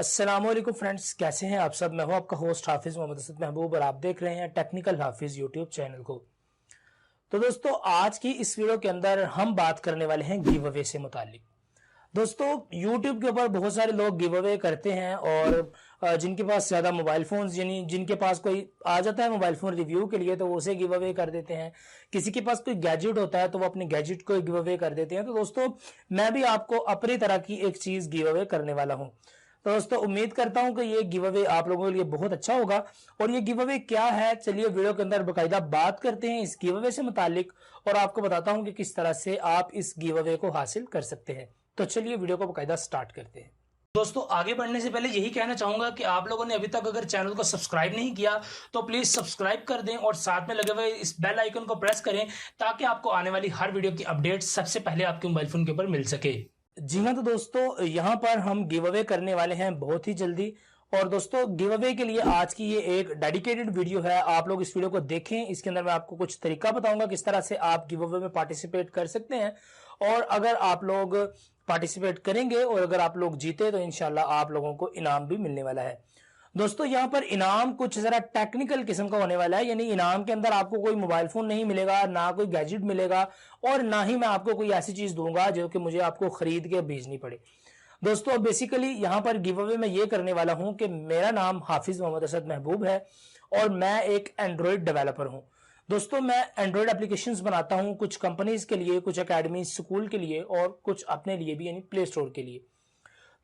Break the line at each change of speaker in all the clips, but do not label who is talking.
अस्सलामुअलैकुम फ्रेंड्स, कैसे हैं आप सब। मैं हूं आपका होस्ट हाफिज मोहम्मद असद महबूब और आप देख रहे हैं टेक्निकल हाफिज यूट्यूब चैनल को। तो दोस्तों, आज की इस वीडियो के अंदर हम बात करने वाले हैं गिव अवे से मुतालिक। दोस्तों, YouTube के ऊपर बहुत सारे लोग गिव अवे करते हैं और जिनके पास ज्यादा मोबाइल फोन, यानी जिनके पास कोई आ जाता है मोबाइल फोन रिव्यू के लिए, तो वो उसे गिव अवे कर देते हैं। किसी के पास कोई गैजेट होता है तो वो अपने गैजेट को गिव अवे कर देते हैं। तो दोस्तों, मैं भी आपको अपनी तरह की एक चीज गिव अवे करने वाला हूं। तो दोस्तों, उम्मीद करता हूं कि ये गिव अवे आप लोगों के लिए बहुत अच्छा होगा। और ये गिव अवे क्या है, चलिए वीडियो के अंदर बाकायदा बात करते हैं इस गिव अवे से मुतालिक और आपको बताता हूं कि किस तरह से आप इस गिव अवे को हासिल कर सकते हैं। तो चलिए वीडियो को बाकायदा स्टार्ट करते हैं। दोस्तों, आगे बढ़ने से पहले यही कहना चाहूंगा कि आप लोगों ने अभी तक अगर चैनल को सब्सक्राइब नहीं किया तो प्लीज सब्सक्राइब कर दें और साथ में लगे हुए इस बेल आइकन को प्रेस करें ताकि आपको आने वाली हर वीडियो की अपडेट सबसे पहले आपके मोबाइल फोन के ऊपर मिल सके। जी हाँ, तो दोस्तों यहाँ पर हम गिव अवे करने वाले हैं बहुत ही जल्दी। और दोस्तों, गिव अवे के लिए आज की ये एक डेडिकेटेड वीडियो है, आप लोग इस वीडियो को देखें। इसके अंदर मैं आपको कुछ तरीका बताऊंगा किस तरह से आप गिव अवे में पार्टिसिपेट कर सकते हैं। और अगर आप लोग पार्टिसिपेट करेंगे और अगर आप लोग जीते तो इंशाल्लाह आप लोगों को इनाम भी मिलने वाला है। दोस्तों, यहाँ पर इनाम कुछ जरा टेक्निकल किस्म का होने वाला है, यानी इनाम के अंदर आपको कोई मोबाइल फोन नहीं मिलेगा, ना कोई गैजेट मिलेगा और ना ही मैं आपको कोई ऐसी चीज दूंगा जो कि मुझे आपको खरीद के भेजनी पड़े। दोस्तों, बेसिकली यहाँ पर गिव अवे में ये करने वाला हूं कि मेरा नाम हाफिज मोहम्मद असद महबूब है और मैं एक एंड्रॉयड डेवलपर हूं। दोस्तों, मैं एंड्रॉयड एप्लीकेशंस बनाता हूं कुछ कंपनीज के लिए, कुछ एकेडमी स्कूल के लिए और कुछ अपने लिए भी, यानी प्ले स्टोर के लिए।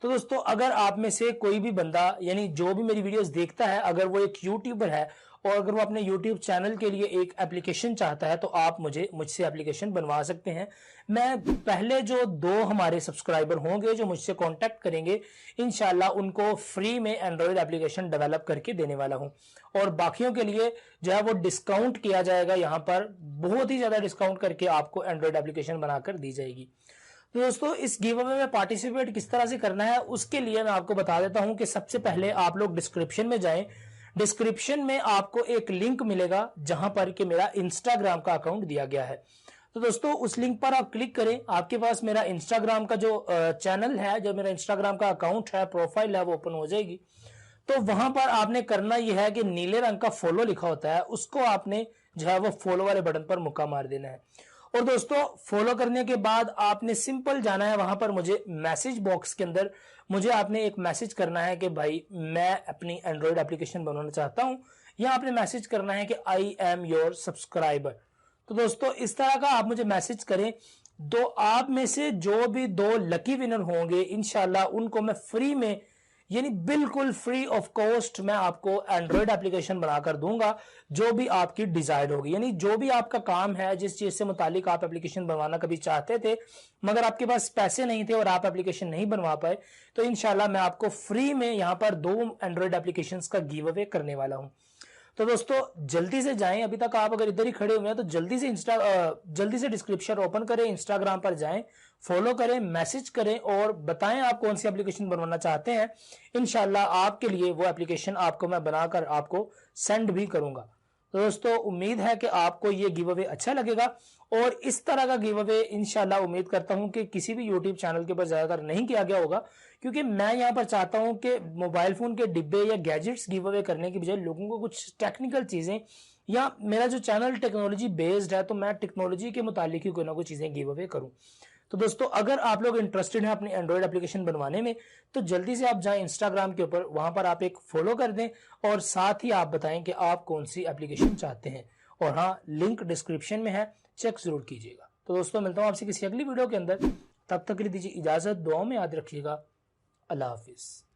तो दोस्तों, अगर आप में से कोई भी बंदा, यानी जो भी मेरी वीडियोस देखता है, अगर वो एक यूट्यूबर है और अगर वो अपने यूट्यूब चैनल के लिए एक एप्लीकेशन चाहता है तो आप मुझसे एप्लीकेशन बनवा सकते हैं। मैं पहले जो 2 हमारे सब्सक्राइबर होंगे जो मुझसे कांटेक्ट करेंगे, इंशाल्लाह उनको फ्री में एंड्रॉयड एप्लीकेशन डेवलप करके देने वाला हूं। और बाकियों के लिए जो है वो डिस्काउंट किया जाएगा, यहां पर बहुत ही ज्यादा डिस्काउंट करके आपको एंड्रॉयड एप्लीकेशन बनाकर दी जाएगी। तो दोस्तों, इस गिव अवे में पार्टिसिपेट किस तरह से करना है उसके लिए मैं आपको बता देता हूं कि सबसे पहले आप लोग डिस्क्रिप्शन में जाएं। डिस्क्रिप्शन में आपको एक लिंक मिलेगा जहां पर कि मेरा इंस्टाग्राम का अकाउंट दिया गया है। तो दोस्तों, उस लिंक पर आप क्लिक करें, आपके पास मेरा इंस्टाग्राम का जो चैनल है, जो मेरा इंस्टाग्राम का अकाउंट है, प्रोफाइल है, वो ओपन हो जाएगी। तो वहां पर आपने करना यह है कि नीले रंग का फॉलो लिखा होता है, उसको आपने जो है वो फॉलो वाले बटन पर मुक्का मार देना है। और दोस्तों, फॉलो करने के बाद आपने सिंपल जाना है वहां पर, मुझे मैसेज बॉक्स के अंदर मुझे आपने एक मैसेज करना है कि भाई मैं अपनी एंड्रॉयड एप्लीकेशन बनाना चाहता हूं, या आपने मैसेज करना है कि आई एम योर सब्सक्राइबर। तो दोस्तों, इस तरह का आप मुझे मैसेज करें। तो आप में से जो भी 2 लकी विनर होंगे, इंशाल्लाह उनको मैं फ्री में, यानी बिल्कुल फ्री ऑफ कॉस्ट मैं आपको एंड्रॉयड एप्लीकेशन बनाकर दूंगा जो भी आपकी डिजायर होगी। यानी जो भी आपका काम है, जिस चीज से मुतालिक आप एप्लीकेशन बनवाना कभी चाहते थे मगर आपके पास पैसे नहीं थे और आप एप्लीकेशन नहीं बनवा पाए, तो इंशाल्लाह मैं आपको फ्री में यहां पर 2 एंड्रॉयड एप्लीकेशंस का गिव अवे करने वाला हूं। तो दोस्तों, जल्दी से जाएं। अभी तक आप अगर इधर ही खड़े हुए हैं तो जल्दी से डिस्क्रिप्शन ओपन करें, इंस्टाग्राम पर जाएं, फॉलो करें, मैसेज करें और बताएं आप कौन सी एप्लीकेशन बनवाना चाहते हैं। इंशाल्लाह आपके लिए वो एप्लीकेशन आपको मैं बनाकर आपको सेंड भी करूंगा। तो दोस्तों, उम्मीद है कि आपको ये गिव अवे अच्छा लगेगा और इस तरह का गिव अवे इंशाल्लाह उम्मीद करता हूं कि किसी भी यूट्यूब चैनल के ऊपर ज्यादातर नहीं किया गया होगा, क्योंकि मैं यहां पर चाहता हूं कि मोबाइल फोन के डिब्बे या गैजेट्स गिव अवे करने की बजाय लोगों को कुछ टेक्निकल चीजें, या मेरा जो चैनल टेक्नोलॉजी बेस्ड है तो मैं टेक्नोलॉजी के मुतालिक ही कोई ना कोई चीजें गिव अवे करूं। तो दोस्तों, अगर आप लोग इंटरेस्टेड हैं अपनी एंड्रॉयड एप्लीकेशन बनवाने में तो जल्दी से आप जाएं इंस्टाग्राम के ऊपर, वहां पर आप एक फॉलो कर दें और साथ ही आप बताएं कि आप कौन सी एप्लीकेशन चाहते हैं। और हाँ, लिंक डिस्क्रिप्शन में है, चेक जरूर कीजिएगा। तो दोस्तों, मिलता हूं आपसे किसी अगली वीडियो के अंदर, तब तक के लिए दीजिए इजाजत, दुआओं में याद रखिएगा। अल्लाह हाफिज।